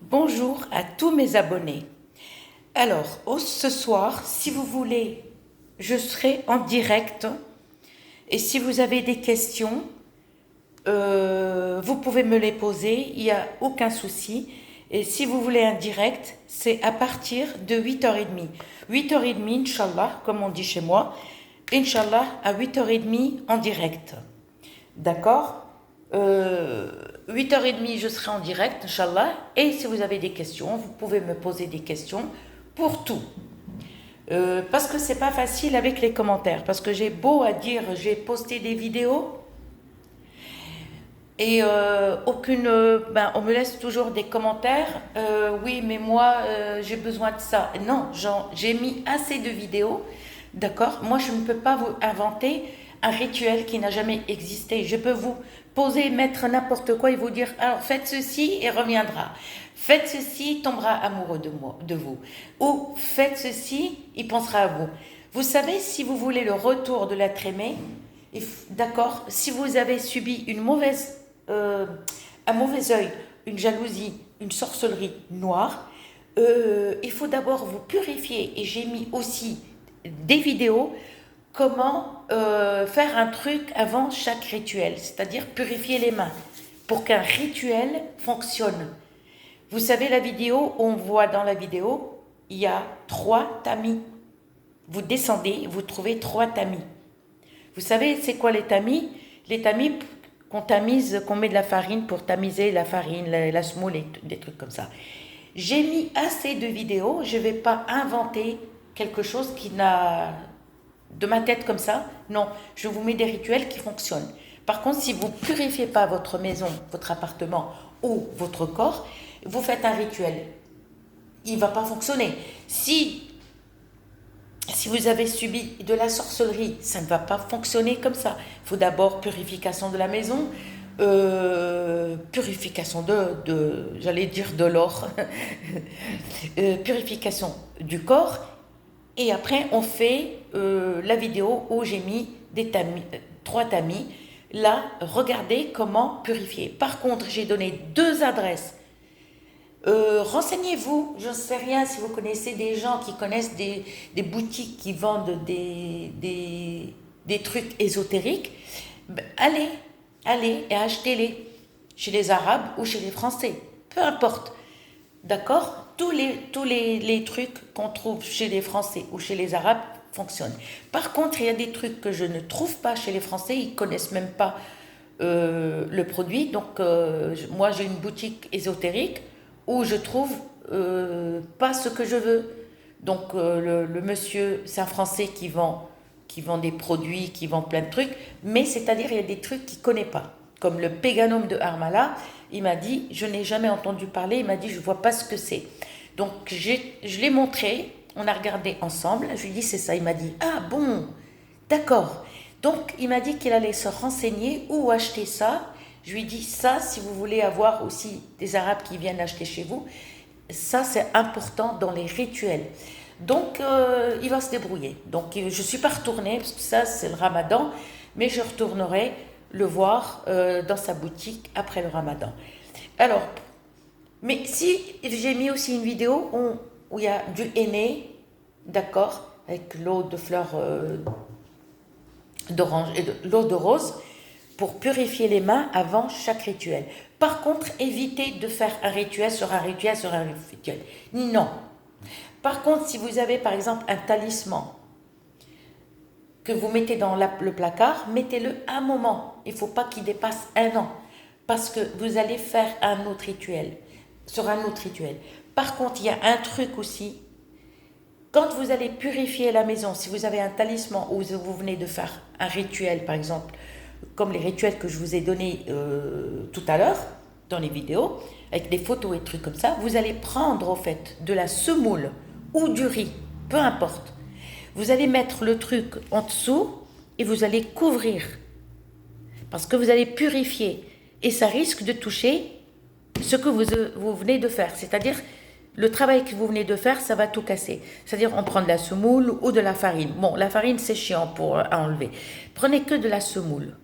Bonjour à tous mes abonnés. Alors, ce soir, si vous voulez, je serai en direct. Et si vous avez des questions, vous pouvez me les poser, il n'y a aucun souci. Et si vous voulez un direct, c'est à partir de 8h30. 8h30, Inch'Allah, comme on dit chez moi. Inch'Allah, à 8h30 en direct. D'accord 8h30, je serai en direct, Inch'Allah. Et si vous avez des questions, vous pouvez me poser des questions pour tout. Parce que c'est pas facile avec les commentaires. Parce que j'ai beau à dire, j'ai posté des vidéos. Et on me laisse toujours des commentaires. Oui, mais moi, j'ai besoin de ça. Non, j'ai mis assez de vidéos. D'accord? Moi, je ne peux pas vous inventer un rituel qui n'a jamais existé. Je peux vous poser, mettre n'importe quoi et vous dire, alors faites ceci et reviendra. Faites ceci, il tombera amoureux de vous. Ou faites ceci, il pensera à vous. Vous savez, si vous voulez le retour de l'être aimé, d'accord, si vous avez subi un mauvais œil, une jalousie, une sorcellerie noire, il faut d'abord vous purifier. Et j'ai mis aussi des vidéos comment faire un truc avant chaque rituel, c'est-à-dire purifier les mains pour qu'un rituel fonctionne. Vous savez la vidéo, on voit dans la vidéo, il y a 3 tamis. Vous descendez, vous trouvez 3 tamis. Vous savez c'est quoi les tamis? Les tamis qu'on tamise, qu'on met de la farine pour tamiser la farine, la semoule et des trucs comme ça. J'ai mis assez de vidéos, je ne vais pas inventer quelque chose qui n'a de ma tête comme ça. Non, je vous mets des rituels qui fonctionnent. Par contre, si vous ne purifiez pas votre maison, votre appartement ou votre corps, vous faites un rituel. Il ne va pas fonctionner. Si vous avez subi de la sorcellerie, ça ne va pas fonctionner comme ça. Il faut d'abord purification de la maison, purification j'allais dire de l'or, purification du corps. Et après, on fait la vidéo où j'ai mis 3 tamis. Là, regardez comment purifier. Par contre, j'ai donné 2 adresses. Renseignez-vous, je ne sais rien si vous connaissez des gens qui connaissent des boutiques qui vendent des trucs ésotériques. Ben, allez et achetez-les chez les Arabes ou chez les Français, peu importe. D'accord? Tous les trucs qu'on trouve chez les Français ou chez les Arabes fonctionnent. Par contre, il y a des trucs que je ne trouve pas chez les Français, ils ne connaissent même pas le produit. Donc, moi, j'ai une boutique ésotérique où je trouve pas ce que je veux. Donc, le monsieur, c'est un Français qui vend des produits, qui vend plein de trucs, mais c'est-à-dire, il y a des trucs qu'il ne connaît pas. Comme le péganum de Harmala, il m'a dit, je n'ai jamais entendu parler, il m'a dit, je ne vois pas ce que c'est. Donc, je l'ai montré, on a regardé ensemble, je lui ai dit, c'est ça. Il m'a dit, ah bon, d'accord. Donc, il m'a dit qu'il allait se renseigner où acheter ça. Je lui ai dit, ça, si vous voulez avoir aussi des Arabes qui viennent acheter chez vous, ça, c'est important dans les rituels. Donc, il va se débrouiller. Donc, je ne suis pas retournée, parce que ça, c'est le Ramadan, mais je retournerai le voir dans sa boutique après le Ramadan. Alors, mais si j'ai mis aussi une vidéo où il y a du henné, d'accord, avec l'eau de fleurs d'orange et l'eau de rose, pour purifier les mains avant chaque rituel. Par contre, évitez de faire un rituel sur un rituel sur un rituel. Non. Par contre, si vous avez par exemple un talisman que vous mettez dans le placard, mettez-le un moment. Il ne faut pas qu'il dépasse 1 an. Parce que vous allez faire un autre rituel, sur un autre rituel. Par contre, il y a un truc aussi. Quand vous allez purifier la maison, si vous avez un talisman ou vous venez de faire un rituel, par exemple, comme les rituels que je vous ai donnés tout à l'heure, dans les vidéos, avec des photos et trucs comme ça, vous allez prendre, au fait, de la semoule ou du riz, peu importe. Vous allez mettre le truc en dessous et vous allez couvrir. Parce que vous allez purifier. Et ça risque de toucher ce que vous venez de faire. C'est-à-dire, le travail que vous venez de faire, ça va tout casser. C'est-à-dire, on prend de la semoule ou de la farine. Bon, la farine, c'est chiant à enlever. Prenez que de la semoule.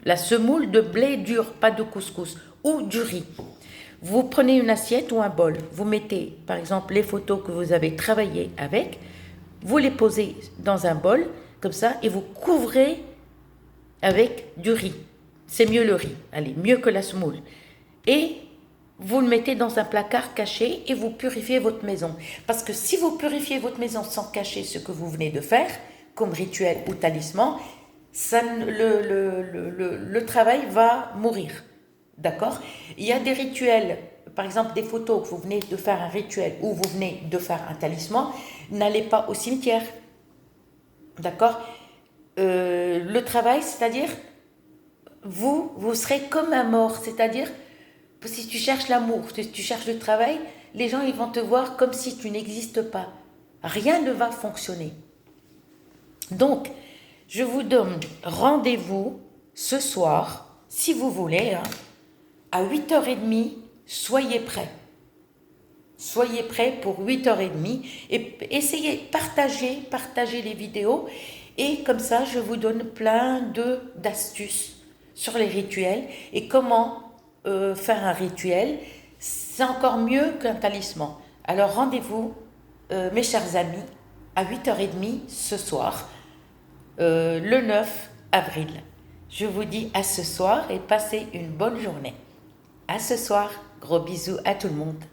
La semoule de blé dur, pas de couscous. Ou du riz. Vous prenez une assiette ou un bol, vous mettez par exemple les photos que vous avez travaillé avec, vous les posez dans un bol, comme ça, et vous couvrez avec du riz. C'est mieux le riz, allez, mieux que la semoule. Et vous le mettez dans un placard caché et vous purifiez votre maison. Parce que si vous purifiez votre maison sans cacher ce que vous venez de faire, comme rituel ou talisman, ça, le travail va mourir. D'accord? Il y a des rituels, par exemple des photos que vous venez de faire un rituel ou vous venez de faire un talisman, n'allez pas au cimetière. D'accord? Le travail, c'est-à-dire, vous serez comme un mort, c'est-à-dire, si tu cherches l'amour, si tu cherches le travail, les gens ils vont te voir comme si tu n'existes pas. Rien ne va fonctionner. Donc, je vous donne rendez-vous ce soir, si vous voulez, hein, à 8h30, soyez prêts. Soyez prêts pour 8h30 et essayez, partagez les vidéos et comme ça, je vous donne plein d'astuces sur les rituels et comment faire un rituel. C'est encore mieux qu'un talisman. Alors rendez-vous, mes chers amis, à 8h30 ce soir, le 9 avril. Je vous dis à ce soir et passez une bonne journée. À ce soir, gros bisous à tout le monde.